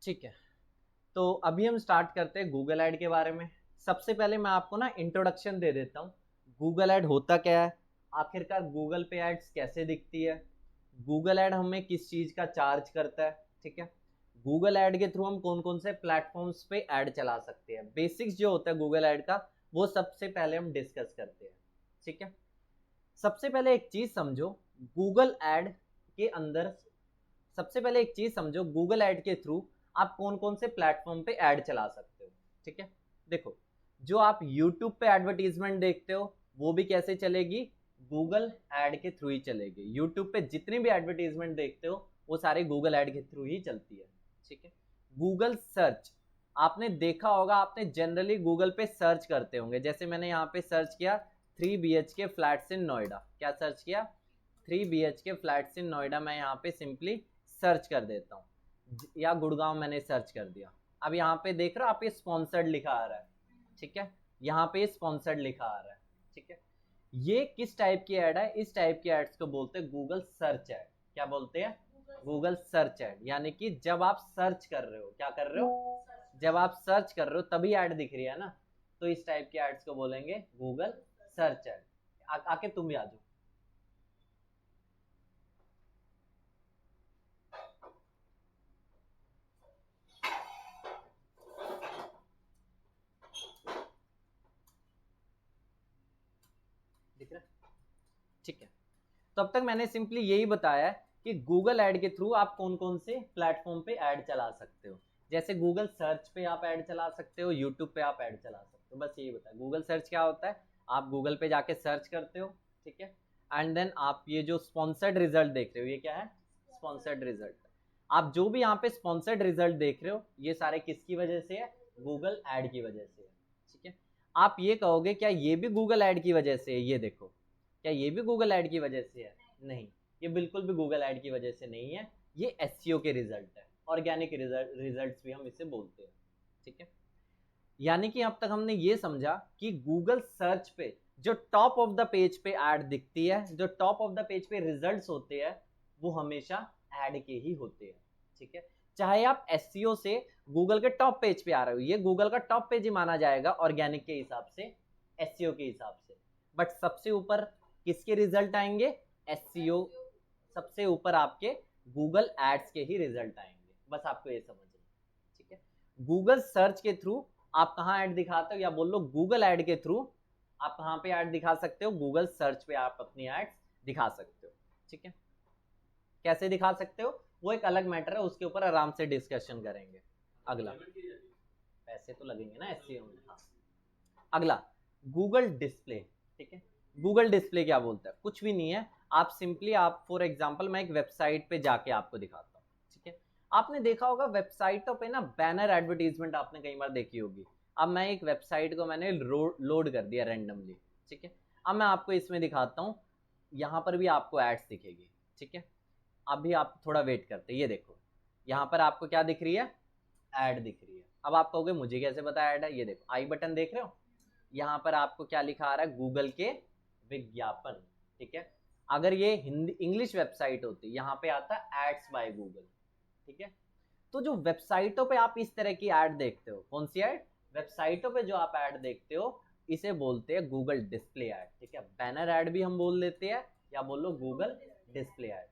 ठीक है, तो अभी हम स्टार्ट करते हैं गूगल ऐड के बारे में। सबसे पहले मैं आपको ना इंट्रोडक्शन दे देता हूँ, गूगल ऐड होता क्या है, आखिरकार गूगल पे एड्स कैसे दिखती है, गूगल ऐड हमें किस चीज़ का चार्ज करता है। ठीक है, गूगल ऐड के थ्रू हम कौन कौन से प्लेटफॉर्म्स पे ऐड चला सकते हैं, बेसिक्स जो होता है गूगल ऐड का वो सबसे पहले हम डिस्कस करते हैं। ठीक है, सबसे पहले एक चीज़ समझो, गूगल ऐड के अंदर सबसे पहले एक चीज समझो, गूगल ऐड के थ्रू आप कौन कौन से प्लेटफॉर्म पे ऐड चला सकते हो। ठीक है, देखो, जो आप यूट्यूब पे एडवर्टीजमेंट देखते हो वो भी कैसे चलेगी, गूगल ऐड के थ्रू ही चलेगी। यूट्यूब पे जितनी भी एडवर्टीजमेंट देखते हो वो सारे गूगल ऐड के थ्रू ही चलती है। ठीक है, गूगल सर्च, आपने देखा होगा, आपने जनरली गूगल पे सर्च करते होंगे, जैसे मैंने यहाँ पे सर्च किया 3 BHK फ्लैट्स इन नोएडा। क्या सर्च किया, 3 BHK फ्लैट्स इन नोएडा। मैं यहाँ पे सिंपली सर्च कर देता हूँ, या गुड़गांव मैंने सर्च कर दिया। अब यहाँ पे देख रहे हो आप, ये स्पॉन्सर्ड लिखा आ रहा है। ठीक है, यहाँ पे स्पॉन्सर्ड लिखा आ रहा है। ठीक है, ये किस टाइप की ऐड है, इस टाइप की एड्स को बोलते हैं गूगल सर्च ऐड। क्या बोलते हैं, गूगल सर्च ऐड। यानी कि जब आप सर्च कर रहे हो, क्या कर रहे हो, जब आप सर्च कर रहे हो तभी ऐड दिख रही है ना, तो इस टाइप की एड्स को बोलेंगे गूगल सर्च ऐड। आके तुम भी आ जाओ। दिख रहा है, ठीक है। तो अब तक मैंने सिंपली यही बताया है कि गूगल ऐड के थ्रू आप कौन कौन से प्लेटफॉर्म पे ऐड चला सकते हो। जैसे गूगल सर्च पे आप ऐड चला सकते हो, यूट्यूब पे आप ऐड चला सकते हो, बस यही बताया। गूगल सर्च क्या होता है, आप गूगल पे जाके सर्च करते हो, ठीक है, एंड देन आप ये जो स्पॉन्सर्ड रिजल्ट देख रहे हो, ये क्या है, स्पॉन्सर्ड रिजल्ट। आप जो भी यहाँ पे स्पॉन्सर्ड रिजल्ट देख रहे हो ये सारे किसकी वजह से है, गूगल ऐड की वजह से है। ठीक है, आप ये कहोगे क्या ये भी गूगल ऐड की वजह से है, ये देखो, क्या ये भी गूगल ऐड की वजह से है, नहीं, ये बिल्कुल भी गूगल ऐड की वजह से नहीं है, ये एसईओ के रिजल्ट है, ऑर्गेनिक रिजल्ट्स भी हम इसे बोलते हैं। ठीक है, यानी कि अब तक हमने ये समझा कि गूगल सर्च पे जो टॉप ऑफ द पेज पे ऐड दिखती है, जो टॉप ऑफ द पेज पे रिजल्ट्स होते हैं वो हमेशा ऐड के ही होते हैं। ठीक है, चाहे आप एसईओ से गूगल के टॉप पेज पे आ रहे हो, ये गूगल का टॉप पेज ही माना जाएगा ऑर्गेनिक के हिसाब से, एसईओ के हिसाब से, बट सबसे ऊपर किसके रिजल्ट आएंगे, एसईओ, सबसे ऊपर आपके गूगल एड्स के ही रिजल्ट आएंगे, बस आपको ये समझना। ठीक है, गूगल सर्च के थ्रू आप कहाँ ऐड दिखाते हो, या बोल लो गूगल ऐड के थ्रू आप कहाँ पे ऐड दिखा सकते हो, गूगल सर्च पे आप अपनी एड्स दिखा सकते हो। ठीक है, कैसे दिखा सकते हो वो एक अलग मैटर है, उसके ऊपर आराम से डिस्कशन करेंगे। अगला, पैसे तो लगेंगे ना एसईओ में। हाँ, अगला गूगल डिस्प्ले। ठीक है, गूगल डिस्प्ले क्या बोलता है, कुछ भी नहीं है, आप सिंपली, आप फॉर एग्जांपल मैं एक वेबसाइट पे जाके आपको दिखाता हूँ। ठीक है, आपने देखा होगा वेबसाइटों पे ना बैनर एडवर्टीजमेंट आपने कई बार देखी होगी। अब मैं एक वेबसाइट को मैंने लोड कर दिया रैंडमली। ठीक है, अब मैं आपको इसमें दिखाता हूँ, यहाँ पर भी आपको एड्स दिखेगी। ठीक है, अभी आप थोड़ा वेट करते, ये देखो यहाँ पर आपको क्या दिख रही है, ऐड दिख रही है। अब आप कहोगे मुझे कैसे पता ऐड है, ये देखो आई बटन देख रहे हो, यहाँ पर आपको क्या लिखा आ रहा है, गूगल के विज्ञापन। ठीक है, अगर ये हिंदी इंग्लिश वेबसाइट होती यहाँ पे आता एड्स बाय गूगल। ठीक है, तो जो वेबसाइटों पे आप इस तरह की ऐड देखते हो, कौन सी ऐड, वेबसाइटों पे जो आप ऐड देखते हो इसे बोलते हैं गूगल डिस्प्ले ऐड। ठीक है, बैनर ऐड भी हम बोल देते हैं, या बोलो गूगल डिस्प्ले ऐड।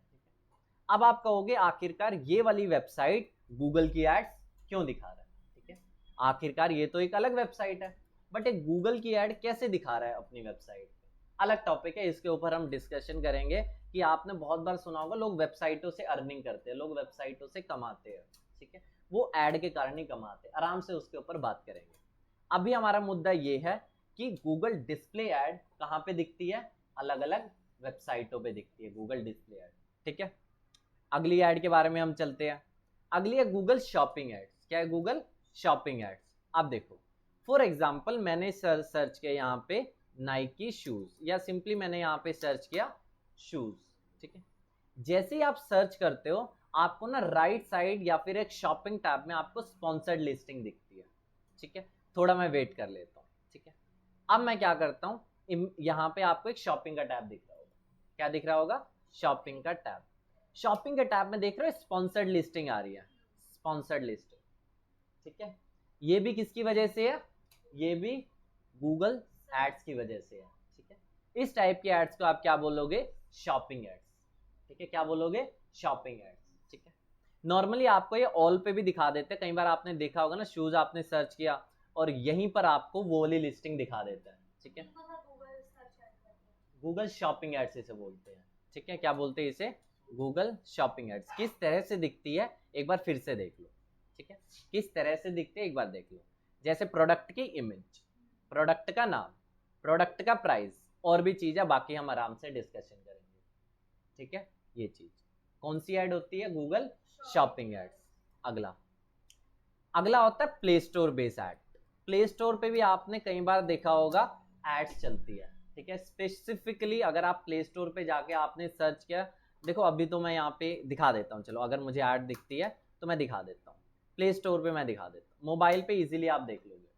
अब आप कहोगे आखिरकार ये वाली वेबसाइट गूगल की एड्स क्यों दिखा रहा है। ठीक है, आखिरकार ये तो एक अलग वेबसाइट है, बट एक गूगल की ऐड कैसे दिखा रहा है अपनी वेबसाइट पे, अलग टॉपिक है, इसके ऊपर हम डिस्कशन करेंगे। कि आपने बहुत बार सुना होगा लोग वेबसाइटों से अर्निंग करते हैं, लोग वेबसाइटों से कमाते हैं। ठीक है, वो ऐड के कारण ही कमाते हैं, आराम से उसके ऊपर बात करेंगे। अभी हमारा मुद्दा ये है कि गूगल डिस्प्ले ऐड कहाँ पे दिखती है, अलग अलग वेबसाइटों पे दिखती है गूगल डिस्प्ले ऐड। ठीक है, अगली ऐड के बारे में हम चलते हैं। अगली है गूगल शॉपिंग एड्स। क्या है, गूगल शॉपिंग एड्स। अब देखो, फॉर एग्जांपल मैंने सर्च किया यहाँ पे नाइकी शूज, या सिंपली मैंने यहाँ पे सर्च किया शूज। ठीक है, जैसे ही आप सर्च करते हो आपको ना राइट साइड या फिर एक शॉपिंग टैब में आपको स्पॉन्सर्ड लिस्टिंग दिखती है। ठीक है, थोड़ा मैं वेट कर लेता हूँ। ठीक है, अब मैं क्या करता हूँ, यहाँ पे आपको एक शॉपिंग का टैब दिख रहा होगा। क्या दिख रहा होगा, शॉपिंग का टैब। शॉपिंग के टैब में देख रहे हो स्पॉन्सर्ड लिस्टिंग आ रही है, स्पॉन्सर्ड लिस्टिंग। ठीक है, ये भी किसकी वजह से है, ये भी गूगल एड्स की वजह से है। ठीक है, इस टाइप के एड्स को आप क्या बोलोगे, शॉपिंग एड्स। ठीक है, क्या बोलोगे, शॉपिंग एड्स। ठीक है, नॉर्मली आपको ये ऑल पे भी दिखा देते हैं, कई बार आपने देखा होगा ना, शूज आपने सर्च किया और यहीं पर आपको वो वाली लिस्टिंग दिखा देता है। ठीक है, गूगल शॉपिंग एड्स इसे बोलते हैं। ठीक है, क्या बोलते हैं इसे, गूगल शॉपिंग एड्स। किस तरह से दिखती है एक बार फिर से देख लो। ठीक है, किस तरह से दिखते हैं एक बार देख लो। जैसे प्रोडक्ट की इमेज, प्रोडक्ट का नाम, प्रोडक्ट का प्राइस, और भी चीज है, बाकी हम आराम से डिस्कशन करेंगे। ठीक है, ये चीज कौन सी ऐड होती है, गूगल शॉपिंग एड्स। अगला अगला होता है play store base add. Play store पे भी आपने कई बार देखा होगा एड्स चलती है। ठीक है, स्पेसिफिकली अगर आप प्ले स्टोर पे जाके आपने सर्च किया, देखो अभी तो मैं यहाँ पे दिखा देता हूँ, चलो अगर मुझे ऐड दिखती है तो मैं दिखा देता हूँ, प्ले स्टोर पे मैं दिखा देता हूँ, मोबाइल पे इजीली आप देख लोगे।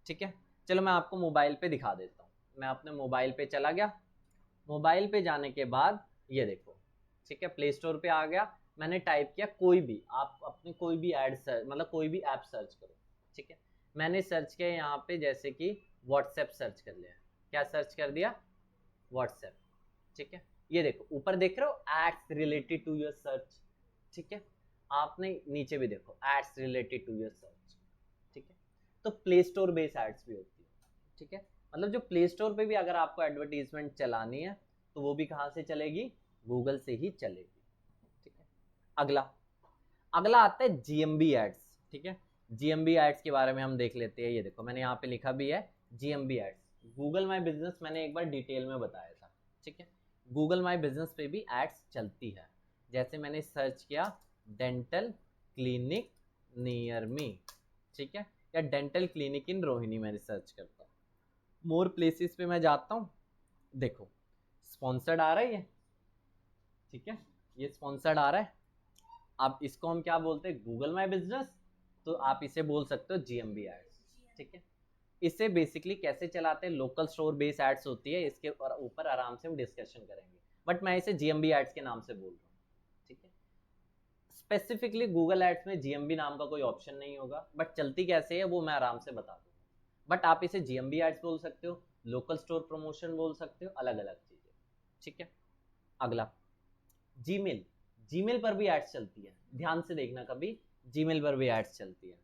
ठीक है, चलो मैं आपको मोबाइल पे दिखा देता हूँ। मैं अपने मोबाइल पे चला गया, मोबाइल पे जाने के बाद ये देखो, ठीक है, प्ले स्टोर पे आ गया, मैंने टाइप किया कोई भी, आप अपने कोई भी ऐड सर्च, मतलब कोई भी ऐप सर्च करो। ठीक है, मैंने सर्च किया यहाँ पे जैसे कि व्हाट्सएप सर्च कर लिया। क्या सर्च कर दिया, व्हाट्सएप। ठीक है, ये देखो ऊपर देख रहे हो ads related to your search. ठीक है, आपने नीचे भी देखो ads related to your search. ठीक है, तो प्ले स्टोर बेस्ड एड्स भी होती है। ठीक है, मतलब जो प्ले स्टोर पे भी अगर आपको एडवर्टीजमेंट चलानी है तो वो भी कहाँ से चलेगी, गूगल से ही चलेगी। ठीक है, अगला अगला आता है जीएमबी एड्स। ठीक है, जीएमबी एड्स के बारे में हम देख लेते हैं। ये देखो मैंने यहाँ पे लिखा भी है GMB ads. Google my business मैंने एक बार डिटेल में बताया था। ठीक है, गूगल माई बिजनेस पे भी एड्स चलती है। जैसे मैंने सर्च किया डेंटल क्लिनिक नियर मी, ठीक है, या डेंटल क्लिनिक इन रोहिणी मैंने सर्च करता हूँ, मोर प्लेसेस पे मैं जाता हूँ, देखो स्पॉन्सर्ड आ रहा है ये। ठीक है, ये स्पॉन्सर्ड आ रहा है। अब इसको हम क्या बोलते हैं, गूगल माई बिजनेस, तो आप इसे बोल सकते हो जीएमबी एड्स। ठीक है, इसे बेसिकली कैसे चलाते हैं, लोकल स्टोर बेस एड्स होती है, इसके ऊपर आराम से हम डिस्कशन करेंगे, बट मैं इसे जीएमबी एड्स के नाम से बोल रहा हूँ। ठीक है, स्पेसिफिकली गूगल एड्स में जीएमबी नाम का कोई ऑप्शन नहीं होगा, बट चलती कैसे है वो मैं आराम से बता दूंगा। बट आप इसे जीएमबी एड्स बोल सकते हो, लोकल स्टोर प्रमोशन बोल सकते हो, अलग अलग चीजें। ठीक है, अगला जीमेल। जीमेल पर भी एड्स चलती है, ध्यान से देखना कभी, जीमेल पर भी एड्स चलती है।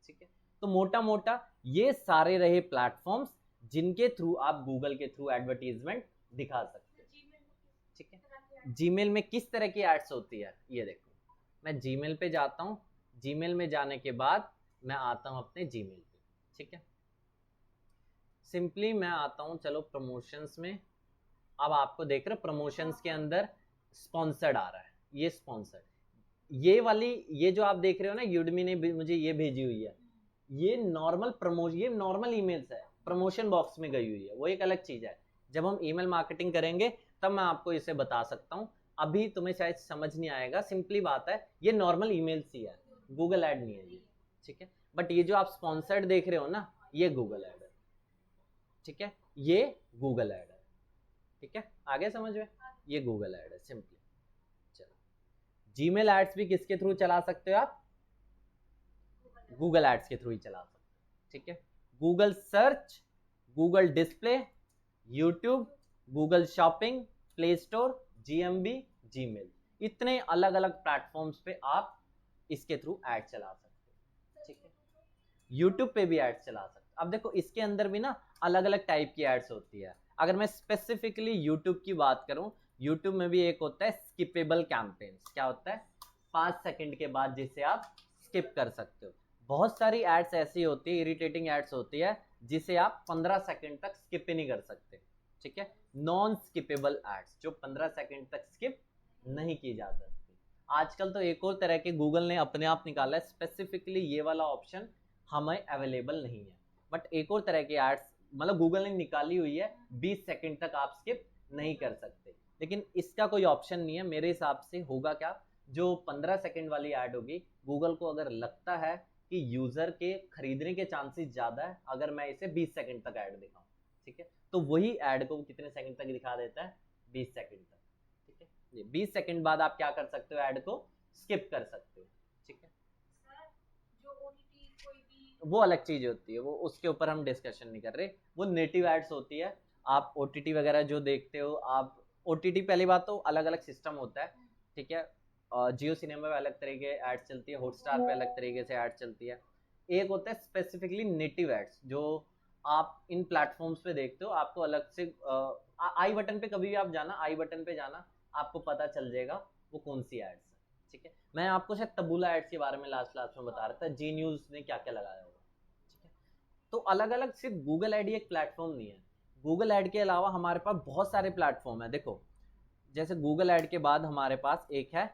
ठीक है, तो मोटा मोटा ये सारे रहे प्लेटफॉर्म्स जिनके थ्रू आप गूगल के थ्रू एडवर्टीजमेंट दिखा सकते हो। ठीक है, जीमेल में किस तरह की एड्स होती है, ये देखो मैं जीमेल पे जाता हूँ, जीमेल में जाने के बाद मैं आता हूँ अपने जीमेल पे। ठीक है, सिंपली मैं आता हूँ, चलो प्रमोशंस में, अब आपको देख रहे हो प्रमोशंस के अंदर स्पॉन्सर्ड आ रहा है, ये स्पॉन्सर्ड, ये वाली, ये जो आप देख रहे हो ना, यूडमी ने मुझे ये भेजी हुई है, ये नॉर्मल प्रमोशन, ये नॉर्मल ईमेल्स है, प्रमोशन बॉक्स में गई हुई है, वो एक अलग चीज है। जब हम ईमेल मार्केटिंग करेंगे तब मैं आपको इसे बता सकता हूँ, अभी तुम्हें शायद समझ नहीं आएगा, सिंपली बात है, ये नॉर्मल ईमेल्स ही है, गूगल ऐड नहीं है ये। ठीक है, बट ये जो आप स्पॉन्सर्ड देख रहे हो ना, ये गूगल ऐड है। ठीक है, ये गूगल ऐड है। ठीक है, आगे समझ में, ये गूगल ऐड है सिंपली। चलो, जीमेल एड्स भी किसके थ्रू चला सकते हो आप, गूगल एड्स के थ्रू ही चला सकते हो। ठीक है, Google search, Google display, YouTube, Google shopping, play store, GMB, Gmail, इतने अलग अलग प्लेटफॉर्म्स पे आप इसके थ्रू ऐड चला सकते हो। ठीक है, यूट्यूब पे भी एड्स चला सकते हो। अब देखो इसके अंदर भी ना अलग अलग टाइप की एड्स होती है। अगर मैं स्पेसिफिकली यूट्यूब की बात करूं, यूट्यूब में भी एक होता है स्किपेबल कैंपेन्स। क्या होता है, 5 सेकंड के बाद जिसे आप स्किप कर सकते हो। बहुत सारी एड्स ऐसी होती है, इरिटेटिंग एड्स होती है, जिसे आप 15 सेकंड तक स्किप ही नहीं कर सकते। ठीक है, नॉन स्किपेबल एड्स जो 15 सेकंड तक स्किप नहीं की जा सकती। आजकल तो एक और तरह के गूगल ने अपने आप निकाला है, स्पेसिफिकली ये वाला ऑप्शन हमें अवेलेबल नहीं है, बट एक और तरह की एड्स मतलब गूगल ने निकाली हुई है, 20 सेकंड तक आप स्किप नहीं कर सकते, लेकिन इसका कोई ऑप्शन नहीं है मेरे हिसाब से। होगा क्या, जो 15 सेकंड वाली ऐड होगी, गूगल को अगर लगता है कि यूजर के खरीदने के चांसेस ज्यादा है अगर मैं इसे 20 सेकंड तक ऐड दिखाऊं, ठीक है, तो वही ऐड को कितने सेकंड तक दिखा देता है, 20 सेकंड तक। ठीक है, ये 20 सेकंड बाद आप क्या कर सकते हो, ऐड को स्किप कर सकते हो। ठीक है, वो अलग चीज होती है, वो उसके ऊपर हम डिस्कशन नहीं कर रहे। वो नेटिव एड्स होती है। आप ओटीटी वगैरह जो देखते हो, आप ओटीटी, पहली बात तो अलग अलग सिस्टम होता है, ठीक है। जियो सिनेमा पे अलग तरह के एड्स चलती है, हॉटस्टार पे अलग तरीके से एड्स चलती है। एक होता है स्पेसिफिकली नेटिव एड्स, जो आप इन प्लेटफॉर्म्स पे देखते हो, आपको अलग से आई बटन पे कभी भी आप जाना, आई बटन पे जाना, आपको पता चल जाएगा वो कौन सी एड्स है, ठीक है। मैं आपको शायद तबूला एड्स के बारे में लास्ट में बता रहा था, जी न्यूज ने क्या क्या लगाया होगा, ठीक है। तो अलग अलग, सिर्फ गूगल एड ही एक प्लेटफॉर्म नहीं है। गूगल एड के अलावा हमारे पास बहुत सारे प्लेटफॉर्म है। देखो, जैसे गूगल एड के बाद हमारे पास एक है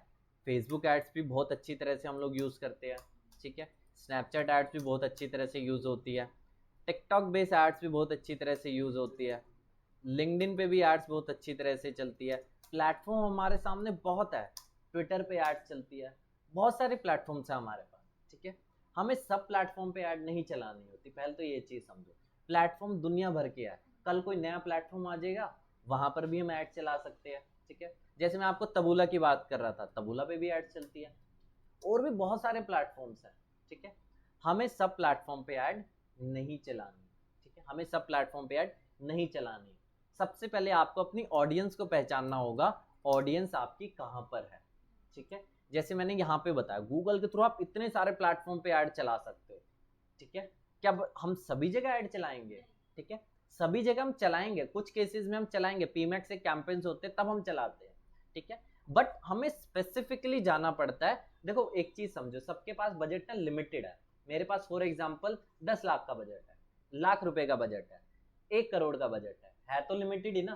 फेसबुक एड्स, भी बहुत अच्छी तरह से हम लोग यूज़ करते हैं, ठीक है। स्नैपचैट एड्स भी बहुत अच्छी तरह से यूज़ होती है। टिकटॉक बेस एड्स भी बहुत अच्छी तरह से यूज़ होती है। लिंक्डइन पे भी एड्स बहुत अच्छी तरह से चलती है। प्लेटफॉर्म हमारे सामने बहुत है, ट्विटर पे एड्स चलती है, बहुत सारे प्लेटफॉर्म्स हैं हमारे पास, ठीक है। हमें सब प्लेटफॉर्म पे ऐड नहीं चलानी होती, पहले तो ये चीज़ समझो। प्लेटफॉर्म दुनिया भर के है, कल कोई नया प्लेटफॉर्म आ जाएगा, वहां पर भी हम ऐड चला सकते हैं, ठीक है। जैसे मैं आपको तबूला की बात कर रहा था, तबूला पे भी ऐड चलती है, और भी बहुत सारे प्लेटफॉर्म्स हैं, ठीक है। हमें सब प्लेटफॉर्म पे ऐड नहीं चलानी, ठीक है, हमें सब प्लेटफॉर्म पे ऐड नहीं चलानी। सबसे पहले आपको अपनी ऑडियंस को पहचानना होगा, ऑडियंस आपकी कहाँ पर है, ठीक है। जैसे मैंने यहाँ पे बताया, गूगल के थ्रू आप इतने सारे प्लेटफॉर्म पे ऐड चला सकते हो, ठीक है। क्या हम सभी जगह ऐड चलाएंगे? ठीक है, सभी जगह हम चलाएंगे, कुछ केसेस में हम चलाएंगे, पीमैक्स से कैंपेन्स होते हैं तब हम चलाते हैं, ठीक है। बट हमें स्पेसिफिकली जाना पड़ता है। देखो एक चीज समझो, सबके पास बजट ना लिमिटेड है। मेरे पास फॉर एग्जांपल 10 लाख का बजट है, लाख रुपए का बजट है, 1 करोड़ का बजट है तो लिमिटेड ही ना,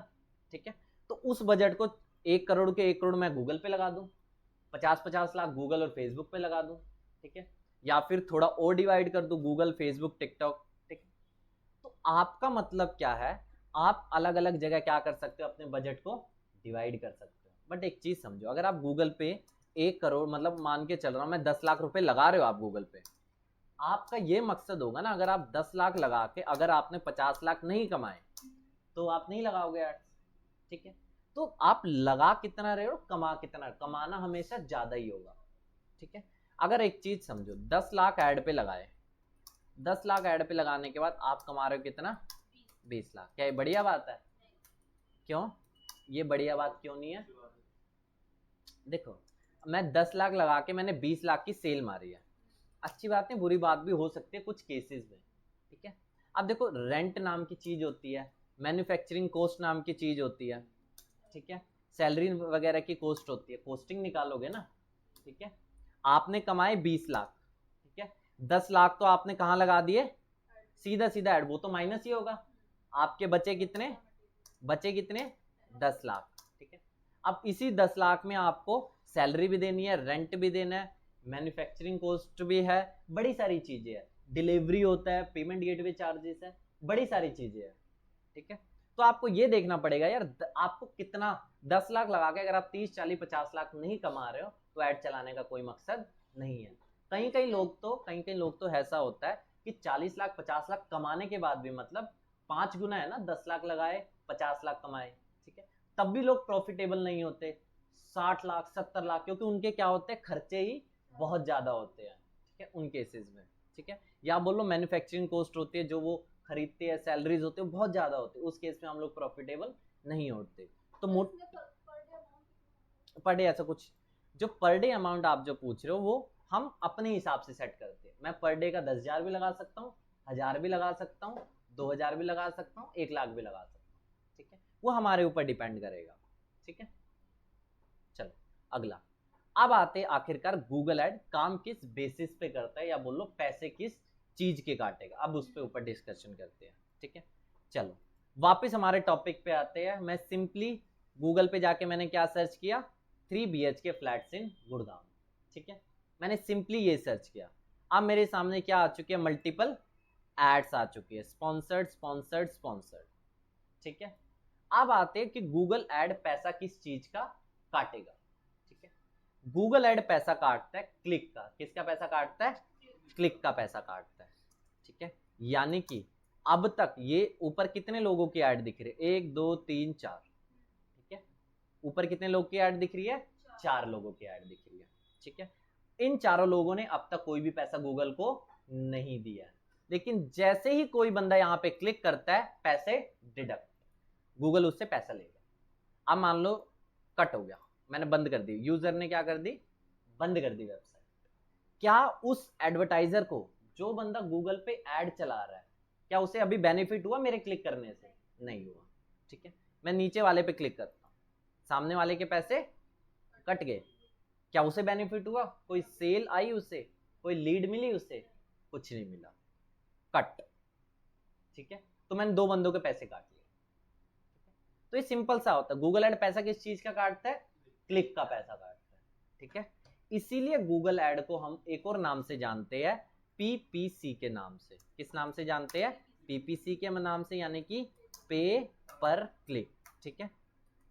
ठीक है। तो उस बजट को 1 करोड़ के 1 करोड़ मैं गूगल पे लगा दूं, 50-50 लाख गूगल और फेसबुक पे लगा दूं, ठीक है। या फिर थोड़ा और डिवाइड कर दूं, गूगल, फेसबुक, टिकटॉक, ठीक। तो आपका मतलब क्या है, आप अलग अलग जगह क्या कर सकते हो, अपने बजट को डिवाइड कर सकते हो। बट एक चीज समझो, अगर आप गूगल पे 1 करोड़, मतलब मान के चल रहा हूं मैं, 10 लाख रुपए लगा रहे हो आप गूगल पे, आपका ये मकसद होगा ना, अगर आप 10 लाख लगा के अगर आपने 50 लाख नहीं कमाए तो आप नहीं लगाओगे एड्स, ठीक है। तो आप लगा कितना रहे हो, कमा कितना, कमाना हमेशा ज्यादा ही होगा, ठीक है। अगर एक चीज समझो, 10 लाख ऐड पे लगाए, 10 लाख ऐड पे लगाने के बाद आप कमा रहे हो कितना, 20 लाख। क्या ये बढ़िया बात है? क्यों ये बढ़िया बात क्यों नहीं है? देखो, मैं 10 लाख लगा के मैंने 20 लाख की सेल मारी है, अच्छी बात नहीं, बुरी बात भी हो सकती है कुछ केसेस में, ठीक है। अब देखो, रेंट नाम की चीज होती है, मैन्युफैक्चरिंग कॉस्ट नाम की चीज होती है, ठीक है, सैलरी वगैरह की कॉस्ट होती है, कॉस्टिंग निकालोगे ना, ठीक है। आपने कमाए 20 लाख, ठीक है, 10 लाख तो आपने कहाँ लगा दिए, सीधा सीधा ऐड, वो तो माइनस ही होगा। आपके बचे कितने, बचे कितने, 10 लाख, ठीक है। अब इसी 10 लाख में आपको सैलरी भी देनी है, रेंट भी देना है, मैन्युफैक्चरिंग कॉस्ट भी है, बड़ी सारी चीजें हैं, डिलीवरी होता है, पेमेंट गेटवे चार्जेस है, बड़ी सारी चीजें हैं, ठीक है। तो आपको ये देखना पड़ेगा यार, आपको कितना, 10 लाख लगा के अगर आप 30-40-50 लाख नहीं कमा रहे हो तो ऐड चलाने का कोई मकसद नहीं है। कहीं कहीं लोग तो ऐसा होता है कि 40 लाख 50 लाख कमाने के बाद भी, मतलब 5 गुना है ना, 10 लाख लगाए 50 लाख कमाए, ठीक है, तब भी लोग प्रॉफिटेबल नहीं होते, 60 लाख 70 लाख, क्योंकि उनके क्या होते हैं, खर्चे ही बहुत ज्यादा होते हैं, ठीक है, उन केसेस में, ठीक है। या बोलो मैन्युफैक्चरिंग कॉस्ट होती है, जो वो खरीदते हैं, सैलरीज होती है बहुत ज्यादा होती है, उस केस में हम लोग प्रॉफिटेबल नहीं होते। तो पर डे ऐसा कुछ, जो पर डे अमाउंट आप जो पूछ रहे हो वो हम अपने हिसाब से सेट करते हैं। मैं पर डे का 10,000 भी लगा सकता हूँ, 1000 भी लगा सकता हूँ, 2000 भी लगा सकता हूँ, 1 लाख भी लगा सकता हूँ, ठीक है, वो हमारे ऊपर डिपेंड करेगा, ठीक है। चलो अगला, अब आते आखिरकार गूगल ऐड काम किस बेसिस पे करता है, या बोलो पैसे किस चीज के काटेगा, अब उस पे ऊपर डिस्कशन करते हैं, ठीक है। चलो वापस हमारे टॉपिक पे आते हैं। मैं सिंपली गूगल पे जाके मैंने क्या सर्च किया, 3 BHK फ्लैट्स इन गुड़गांव, ठीक है, मैंने सिंपली ये सर्च किया। अब मेरे सामने क्या आ चुकी है, मल्टीपल एड्स आ चुकी है, स्पॉन्सर्ड स्पॉन्सर्ड स्पॉन्सर्ड, ठीक है। अब आते हैं कि गूगल ऐड पैसा किस चीज का काटेगा, ठीक है। गूगल ऐड पैसा काटता है क्लिक का, किसका पैसा काटता है, क्लिक का पैसा काटता है, ठीक है। यानी कि अब तक ये ऊपर कितने लोगों की ऐड दिख रही है, 1 2 3 4, ठीक है, ऊपर कितने लोग की ऐड दिख रही है, 4 लोगों की ऐड दिख रही है, ठीक है। इन चारों लोगों ने अब तक कोई भी पैसा गूगल को नहीं दिया है, लेकिन जैसे ही कोई बंदा यहाँ पे क्लिक करता है पैसे डिडक्ट, गूगल उससे पैसा लेगा। अब मान लो कट हो गया, मैंने बंद कर दी, यूजर ने क्या कर दी, बंद कर दी वेबसाइट। क्या उस एडवर्टाइजर को, जो बंदा गूगल पे ऐड चला रहा है, क्या उसे अभी बेनिफिट हुआ मेरे क्लिक करने से? नहीं हुआ। ठीक है, मैं नीचे वाले पे क्लिक करता हूँ, सामने वाले के पैसे कट गए, क्या उसे बेनिफिट हुआ? कोई सेल आई उसे, कोई लीड मिली उसे? कुछ नहीं मिला, कट। ठीक है, तो मैंने दो बंदों के पैसे काट लिए। तो ये सिंपल सा होता है। गूगल ऐड पैसा किस चीज का काटता है? क्लिक का पैसा काटता है। ठीक है, इसीलिए गूगल ऐड को हम एक और नाम से जानते हैं, पीपीसी के नाम से। किस नाम से जानते हैं? पीपीसी के नाम से, यानी कि पे पर क्लिक। ठीक है,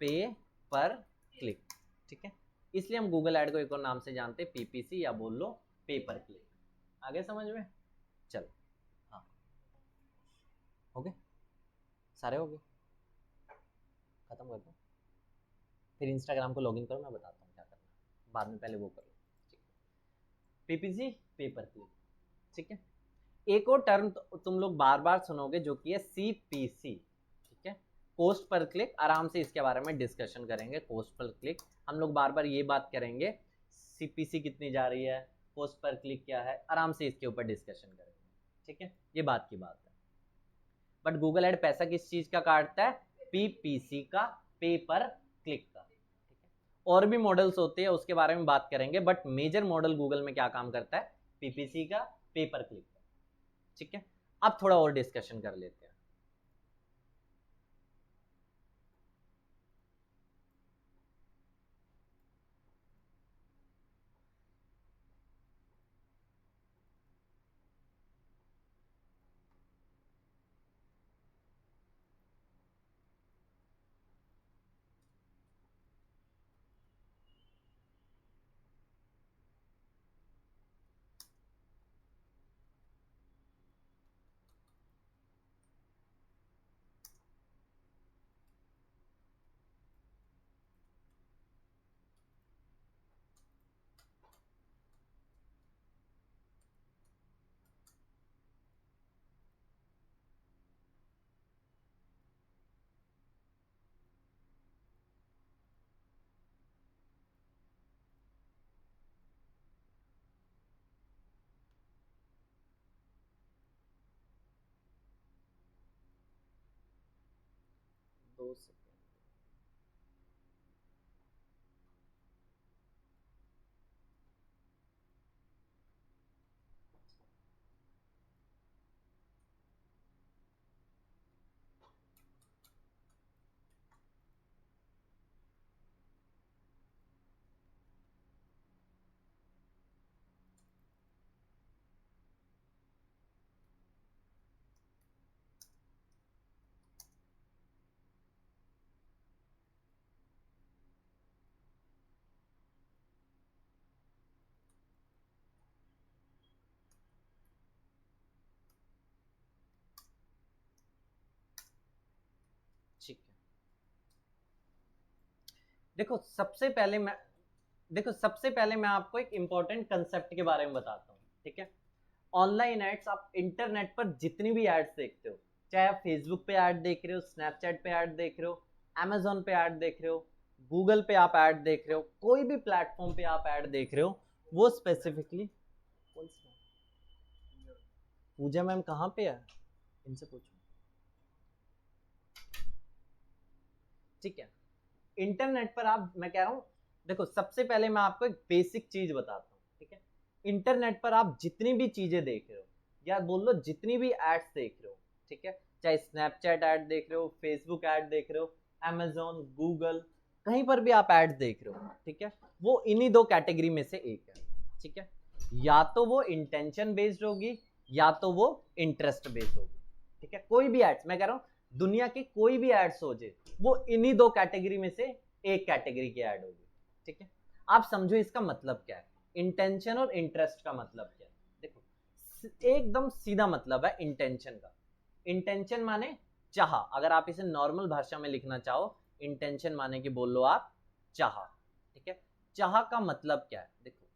पे पर क्लिक। ठीक है, इसलिए हम गूगल ऐड को एक और नाम से जानते हैं, पीपीसी, या बोल लो पे पर क्लिक। आगे समझ में? चलो, हाँ, हो गए सारे, हो गए, खत्म कर दो। फिर इंस्टाग्राम को लॉगिन करो, मैं बताता हूँ क्या करना है, बाद में पहले वो करो। PPC, paper click. ठीक है, एक और टर्म तुम लोग बार बार सुनोगे जो कि है सीपीसी। ठीक है, कोस्ट पर क्लिक, आराम से इसके बारे में डिस्कशन करेंगे। कोस्ट पर क्लिक हम लोग बार बार ये बात करेंगे, सीपीसी कितनी जा रही है, कोस्ट पर क्लिक क्या है, आराम से इसके ऊपर डिस्कशन करेंगे। ठीक है, ये बात की बात है। बट गूगल ऐड पैसा किस चीज का काटता है? पीपीसी का, पे पर क्लिक का। ठीक है, और भी मॉडल्स होते हैं, उसके बारे में बात करेंगे, बट मेजर मॉडल गूगल में क्या काम करता है? पीपीसी का, पे पर क्लिक का। ठीक है, अब थोड़ा और डिस्कशन कर लेते हैं। दो सेकंड। ठीक है, देखो सबसे पहले मैं आपको एक इंपॉर्टेंट कंसेप्ट के बारे में बताता हूँ। ठीक है, ऑनलाइन एड्स, आप इंटरनेट पर जितनी भी एड्स देखते हो, चाहे आप फेसबुक पे ऐड देख रहे हो, स्नैपचैट पे ऐड देख रहे हो, अमेजोन पे ऐड देख रहे हो, गूगल पे आप ऐड देख रहे हो, कोई भी प्लेटफॉर्म पे आप ऐड देख रहे हो, वो स्पेसिफिकली, पूजा मैम कहाँ पे है, इनसे पूछो। ठीक है, इंटरनेट पर आप, मैं कह रहा हूँ, देखो सबसे पहले मैं आपको एक बेसिक चीज बताता हूँ। ठीक है, इंटरनेट पर आप जितनी भी चीजें देख रहे हो, या बोल लो जितनी भी एड्स देख रहे हो, ठीक है, चाहे स्नैपचैट ऐड देख रहे हो, फेसबुक ऐड देख रहे हो, अमेजोन, गूगल, कहीं पर भी आप ऐड देख रहे हो, ठीक है, वो इन्हीं दो कैटेगरी में से एक है। ठीक है, या तो वो इंटेंशन बेस्ड होगी, या तो वो इंटरेस्ट बेस्ड होगी। ठीक है, कोई भी एड्स, मैं कह रहा हूँ दुनिया की कोई भी एड्स हो जाए, वो इन्हीं दो कैटेगरी में से एक कैटेगरी की ऐड होगी। ठीक है, आप समझो इसका मतलब क्या है, इंटेंशन और इंटरेस्ट का मतलब क्या है। देखो एकदम सीधा मतलब है इंटेंशन का। इंटेंशन माने चाह, अगर आप इसे नॉर्मल भाषा में लिखना चाहो, इंटेंशन माने कि बोल लो आप चाह। ठीक है, चाह का मतलब क्या है? देखो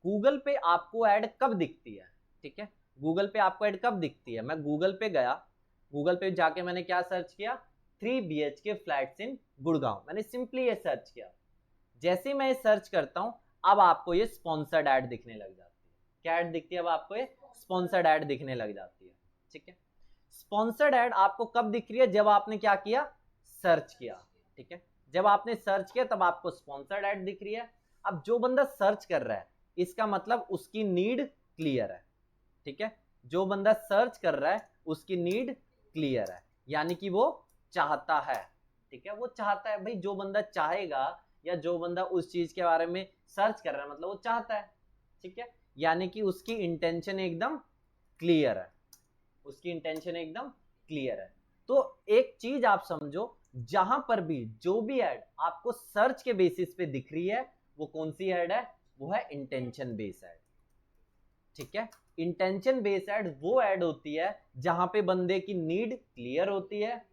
गूगल पे आपको ऐड कब दिखती है? ठीक है, गूगल पे आपको ऐड कब दिखती है? मैं गूगल पे गया, गूगल पे जाके मैंने क्या सर्च किया? 3 BHK फ्लैट्स इन गुड़गांव, मैंने सिंपली ये सर्च किया। जैसे ही मैं ये सर्च करता हूं, अब आपको ये स्पॉन्सर्ड ऐड दिखने लग जाती है। क्या ऐड दिखती है? अब आपको ये स्पॉन्सर्ड ऐड दिखने लग जाती है। ठीक है, स्पॉन्सर्ड ऐड आपको कब दिख रही है? जब आपने क्या किया? सर्च किया। ठीक है, जब आपने सर्च किया तब आपको स्पॉन्सर्ड ऐड दिख रही है। अब जो बंदा सर्च कर रहा है, इसका मतलब उसकी नीड क्लियर है। ठीक है, जो बंदा सर्च कर रहा है उसकी नीड क्लियर है, यानी कि वो चाहता है। ठीक है, वो चाहता है। भाई जो बंदा चाहेगा या जो बंदा उस चीज के बारे में सर्च कर रहा है, मतलब वो चाहता है। ठीक है, यानी कि उसकी इंटेंशन एकदम क्लियर है, उसकी इंटेंशन एकदम क्लियर है। तो एक चीज आप समझो, जहां पर भी जो भी ऐड आपको सर्च के बेसिस पे दिख रही है, वो कौन सी ऐड है? वो है इंटेंशन बेस्ड ऐड। ठीक है, इंटेंशन बेस्ड ऐड वो ऐड होती है जहां पे बंदे की नीड क्लियर होती है।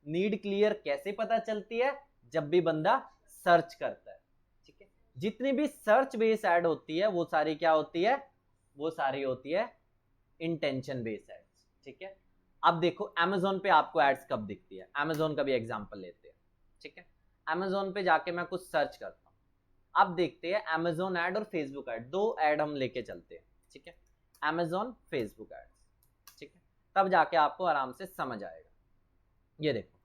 नीड क्लियर कैसे पता चलती है? जब भी बंदा सर्च करता है। ठीक है, जितनी भी सर्च बेस्ड ऐड होती है वो सारी क्या होती है? वो सारी होती है इंटेंशन बेस्ड एड्स। ठीक है, अब देखो Amazon पे आपको एड्स कब दिखती है? Amazon का भी एग्जांपल लेते हैं। ठीक है, Amazon पे जाके मैं कुछ सर्च करता हूँ, अब देखते हैं Amazon ऐड और Facebook ऐड, दो ऐड हम लेके चलते हैं। ठीक है, Amazon Facebook एड्स। ठीक है, तब जाके आपको आराम से समझ आएगा। ये देखो,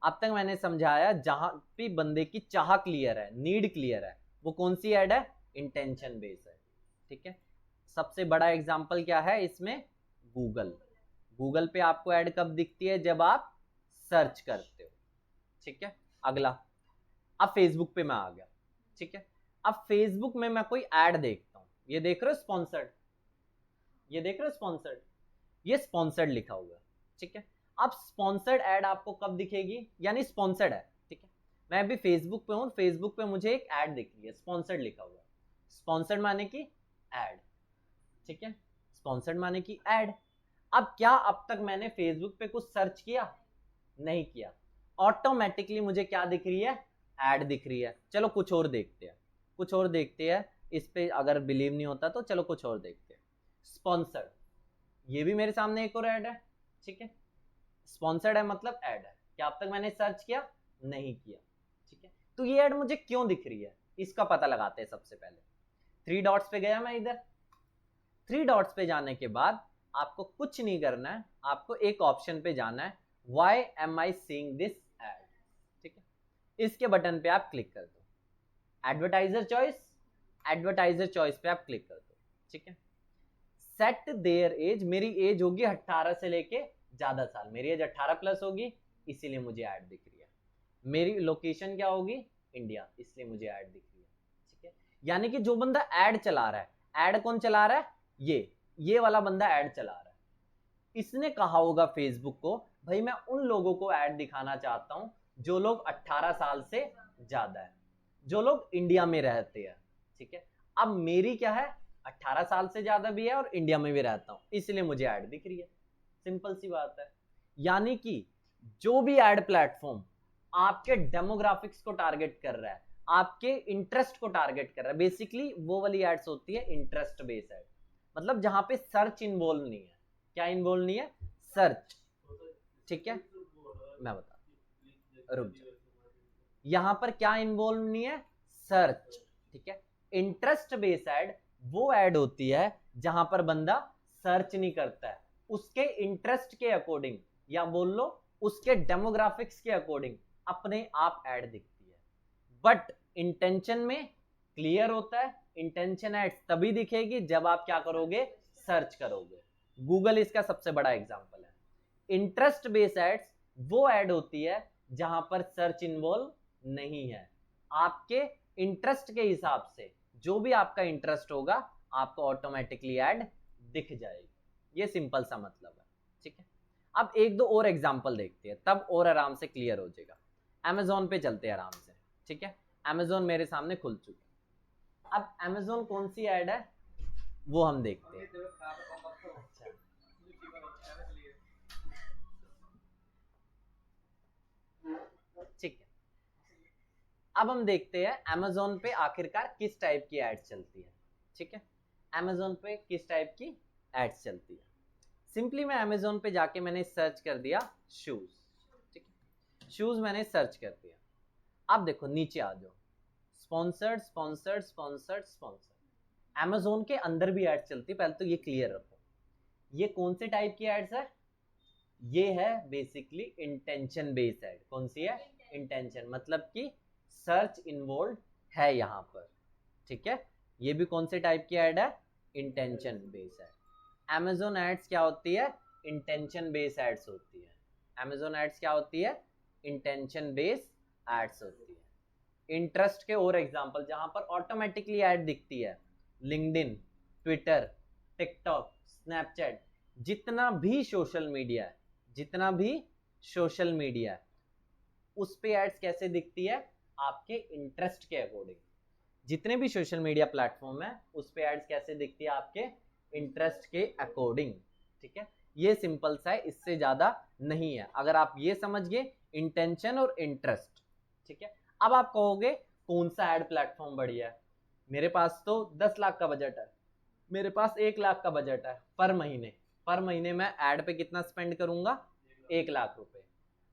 अब तक मैंने समझाया जहां भी बंदे की चाह क्लियर है, नीड क्लियर है, वो कौन सी ऐड है? इंटेंशन बेस्ड है। ठीक है, सबसे बड़ा एग्जांपल क्या है इसमें? गूगल। गूगल पे आपको ऐड कब दिखती है? जब आप सर्च करते हो। ठीक है, अगला, अब फेसबुक पे मैं आ गया। ठीक है, अब फेसबुक में मैं कोई ऐड देखता हूं, ये देख रहे हो स्पॉन्सर्ड, ये देख रहे हो स्पॉन्सर्ड, ये स्पॉन्सर्ड लिखा हुआ है। ठीक है, अब स्पॉन्सर्ड ऐड आपको कब दिखेगी? यानी स्पॉन्सर्ड है। ठीक है, मैं अभी फेसबुक पे हूं, फेसबुक पे मुझे एक ऐड दिख रही है, स्पॉन्सर्ड लिखा हुआ है। स्पॉन्सर्ड माने की ऐड। ठीक है, स्पॉन्सर्ड माने की ऐड। अब क्या अब तक मैंने फेसबुक पे कुछ सर्च किया? नहीं किया, ऑटोमेटिकली मुझे क्या दिख रही है? ऐड दिख रही है। चलो कुछ और देखते हैं, कुछ और देखते हैं। इस पे अगर बिलीव नहीं होता तो चलो कुछ और देखते हैं। स्पॉन्सर्ड, ये भी मेरे सामने एक और ऐड है। ठीक है, स्पॉन्सर्ड है मतलब ऐड है। क्या अब तक मैंने सर्च किया? नहीं किया। ठीक है, तो ये ऐड मुझे क्यों दिख रही है, इसका पता लगाते हैं। सबसे पहले 3 डॉट्स पे गया मैं, इधर 3 डॉट्स पे जाने के बाद आपको कुछ नहीं करना है, आपको एक ऑप्शन पे जाना है, why am I seeing this ad. ठीक है, इसके बटन पे आप क्लिक कर दो। एडवर्टाइजर चॉइस, एडवर्टाइजर चॉइस पे आप क्लिक कर दो। ठीक है, सेट देयर एज, मेरी एज होगी 18 से लेके ज्यादा साल, मेरी एज 18 प्लस होगी, इसीलिए मुझे ऐड दिख रही है। मेरी लोकेशन क्या होगी? इंडिया, इसलिए मुझे ऐड दिख रही है। ठीक है, यानी कि जो बंदा ऐड चला रहा है, ऐड कौन चला रहा है? ये वाला बंदा ऐड चला रहा है। इसने कहा होगा फेसबुक को, भाई मैं उन लोगों को ऐड दिखाना चाहता हूं जो लोग 18 साल से ज्यादा है, जो लोग इंडिया में रहते हैं। ठीक है, अब मेरी क्या है? 18 साल से ज्यादा भी है और इंडिया में भी रहता हूं, इसलिए मुझे ऐड दिख रही है। सिंपल सी बात है। यानी कि जो भी ऐड प्लेटफॉर्म आपके डेमोग्राफिक्स को टारगेट कर रहा है, आपके इंटरेस्ट को टारगेट कर रहा है, बेसिकली वो वाली एड्स होती है इंटरेस्ट बेस्ड एड, मतलब जहां पे सर्च इन्वॉल्व नहीं है। क्या इन्वॉल्व नहीं है? सर्च। ठीक है, मैं बता, रुक जा, यहां पर क्या इन्वॉल्व नहीं है? सर्च। ठीक है, इंटरेस्ट बेस्ड ऐड वो ऐड होती है जहां पर बंदा सर्च नहीं करता है, उसके इंटरेस्ट के अकॉर्डिंग या बोल लो उसके डेमोग्राफिक्स के अकॉर्डिंग अपने आप ऐड दिखती है। बट इंटेंशन में क्लियर होता है, इंटेंशन एड्स तभी दिखेगी जब आप क्या करोगे? सर्च करोगे। गूगल इसका सबसे बड़ा एग्जांपल है। इंटरेस्ट बेस्ड एड्स वो ऐड होती है जहां पर सर्च इन्वॉल्व नहीं है, आपके इंटरेस्ट के हिसाब से जो भी आपका इंटरेस्ट होगा आपको ऑटोमेटिकली ऐड दिख जाएगी। ये सिंपल सा मतलब है। ठीक है, अब एक दो और एग्जांपल देखते हैं, तब और आराम से क्लियर हो जाएगा। Amazon पे चलते हैं आराम से। ठीक है, Amazon मेरे सामने खुल चुकी है। अब Amazon कौन सी ऐड है वो हम देखते हैं। अच्छा, ठीक है, अब हम देखते हैं Amazon पे आखिरकार किस टाइप की एड्स चलती है। ठीक है, Amazon पे किस टाइप की एड्स चलती है। सिंपली मैं अमेजोन पे जाके मैंने सर्च कर दिया शूज, ठीक है, शूज मैंने सर्च कर दिया। अब देखो नीचे आ जाओ, sponsored sponsored sponsored sponsored. Amazon के अंदर भी एड चलती है, पहले तो ये क्लियर रखो। ये कौन से टाइप की एड्स है? ये है बेसिकली इंटेंशन बेस्ड एड। कौन सी है? इंटेंशन, मतलब कि सर्च इन्वॉल्व है यहाँ पर, ठीक है। ये भी कौन से टाइप की एड है? Intention based ad. Amazon ads क्या होती है? इंटेंशन बेस्ड एड्स होती है। Amazon एड्स क्या होती है? इंटेंशन बेस्ड एड्स होती है। इंटरेस्ट के और एग्जांपल जहां पर ऑटोमेटिकली ऐड दिखती है, लिंक्डइन, ट्विटर, टिकटॉक, स्नैपचैट, जितना भी सोशल मीडिया है, जितना भी सोशल मीडिया है, उस पे एड्स कैसे दिखती है? आपके इंटरेस्ट के अकॉर्डिंग। जितने भी सोशल मीडिया प्लेटफॉर्म है उस पे एड्स कैसे दिखती है? आपके इंटरेस्ट के अकॉर्डिंग, ठीक है। ये सिंपल सा है, इससे ज्यादा नहीं है। अगर आप ये समझ गए इंटेंशन और इंटरेस्ट, ठीक है। अब आप कहोगे कौन सा एड प्लेटफॉर्म बढ़िया है? मेरे पास तो 10 लाख का बजट है, मेरे पास 1 लाख का बजट है पर महीने मैं ऐड पे कितना स्पेंड करूंगा? 1 लाख रुपए।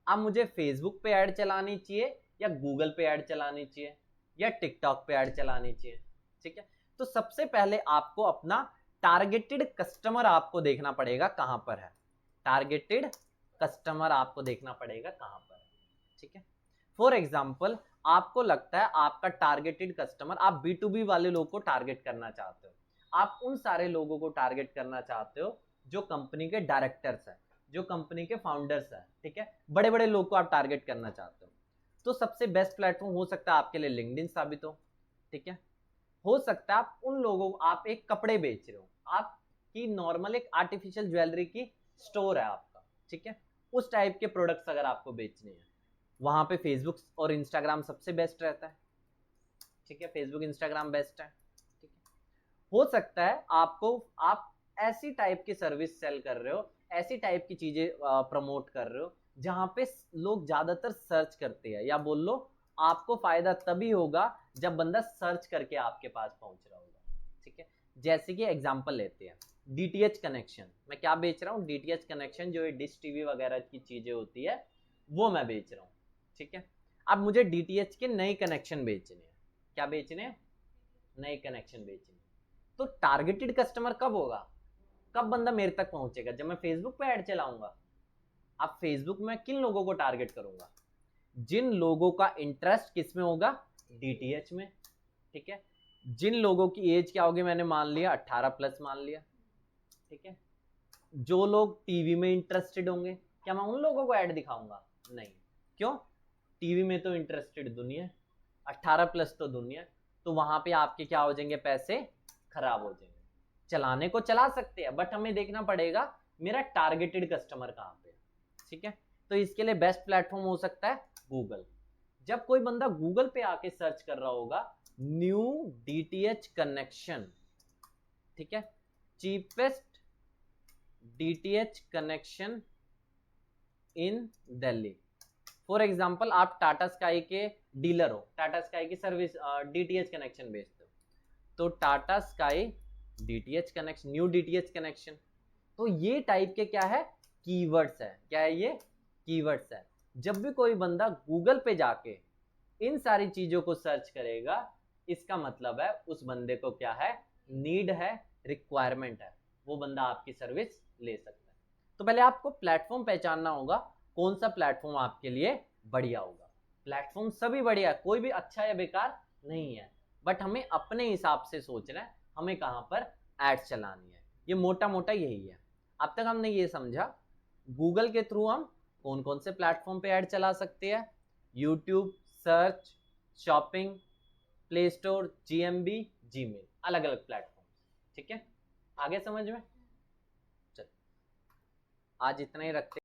अब मुझे फेसबुक पे ऐड चलानी चाहिए या गूगल पे ऐड चलानी चाहिए या टिकटॉक पे ऐड चलानी चाहिए, ठीक है। तो सबसे पहले आपको अपना टारगेटेड कस्टमर आपको देखना पड़ेगा कहां पर है। टारगेटेड कस्टमर आपको देखना पड़ेगा कहां पर है, ठीक है। फॉर एग्जाम्पल आपको लगता है आपका टारगेटेड कस्टमर, आप B2B वाले लोगों को टारगेट करना चाहते हो, आप उन सारे लोगों को टारगेट करना चाहते हो जो कंपनी के डायरेक्टर्स हैं, जो कंपनी के फाउंडर्स हैं, ठीक है, बड़े बड़े लोग को आप टारगेट करना चाहते हो। तो सबसे बेस्ट प्लेटफॉर्म हो सकता है आपके लिए लिंक्डइन साबित हो, ठीक है। हो सकता है आप उन लोगों को, आप एक कपड़े बेच रहे हो, आपकी नॉर्मल एक आर्टिफिशियल ज्वेलरी की स्टोर है आपका, ठीक है, उस टाइप के प्रोडक्ट्स अगर आपको बेचने हैं, वहां पे फेसबुक और इंस्टाग्राम सबसे बेस्ट रहता है, ठीक है, फेसबुक इंस्टाग्राम बेस्ट है, ठीक है। हो सकता है आपको, आप ऐसी टाइप की सर्विस सेल कर रहे हो, ऐसी टाइप की चीजें प्रमोट कर रहे हो जहां पे लोग ज्यादातर सर्च करते हैं, या बोल लो आपको फायदा तभी होगा जब बंदा सर्च करके आपके पास पहुंच रहा होगा, ठीक है। जैसे कि एग्जांपल लेते हैं, डीटीएच कनेक्शन। मैं क्या बेच रहा हूँ? डीटीएच कनेक्शन, जो ये डिश टीवी वगैरह की चीजें होती है वो मैं बेच रहा हूँ, ठीक है। अब मुझे डीटीएच के नए कनेक्शन बेचने हैं। क्या बेचने हैं? नए कनेक्शन बेचने। तो टारगेटेड कस्टमर कब होगा? कब बंदा मेरे तक पहुंचेगा? जब मैं फेसबुक पे ऐड चलाऊंगा। अब फेसबुक में किन लोगों को टारगेट करूंगा? जिन लोगों का इंटरेस्ट किस में होगा? डीटीएच में, ठीक है। जिन लोगों की एज क्या होगी? मैंने मान लिया 18+ मान लिया, ठीक है। जो लोग टीवी में इंटरेस्टेड होंगे, क्या मैं उन लोगों को ऐड दिखाऊंगा? नहीं। क्यों? टीवी में तो इंटरेस्टेड दुनिया, 18+ तो दुनिया, तो वहां पे आपके क्या हो जाएंगे? पैसे खराब हो जाएंगे। चलाने को चला सकते हैं बट हमें देखना पड़ेगा मेरा टारगेटेड कस्टमर कहाँ पे, ठीक है। तो इसके लिए बेस्ट प्लेटफॉर्म हो सकता है गूगल। जब कोई बंदा गूगल पे आके सर्च कर रहा होगा न्यू डीटीएच कनेक्शन, ठीक है, cheapest DTH connection in Delhi. For example आप टाटा स्काई के डीलर हो, टाटा स्काई की सर्विस डीटीएच कनेक्शन बेचते हो, तो Tata sky DTH connection, new DTH connection. तो ये टाइप के क्या है? कीवर्ड्स है। क्या है ये? कीवर्ड्स है। जब भी कोई बंदा गूगल पे जाके इन सारी चीजों को सर्च करेगा, इसका मतलब है उस बंदे को क्या है? नीड है, रिक्वायरमेंट है, वो बंदा आपकी सर्विस ले सकता है। तो पहले आपको प्लेटफॉर्म पहचानना होगा, कौन सा प्लेटफॉर्म आपके लिए बढ़िया होगा। प्लेटफॉर्म सभी बढ़िया है, कोई भी अच्छा या बेकार नहीं है, बट हमें अपने हिसाब से सोचना है हमें कहां पर एड्स चलानी है। ये मोटा मोटा यही है। अब तक हमने ये समझा गूगल के थ्रू हम कौन कौन से प्लेटफॉर्म पे ऐड चला सकते हैं, YouTube, search, shopping, play store, GMB, Gmail, अलग अलग प्लेटफॉर्म, ठीक है। आगे समझ में? चल आज इतना ही रखते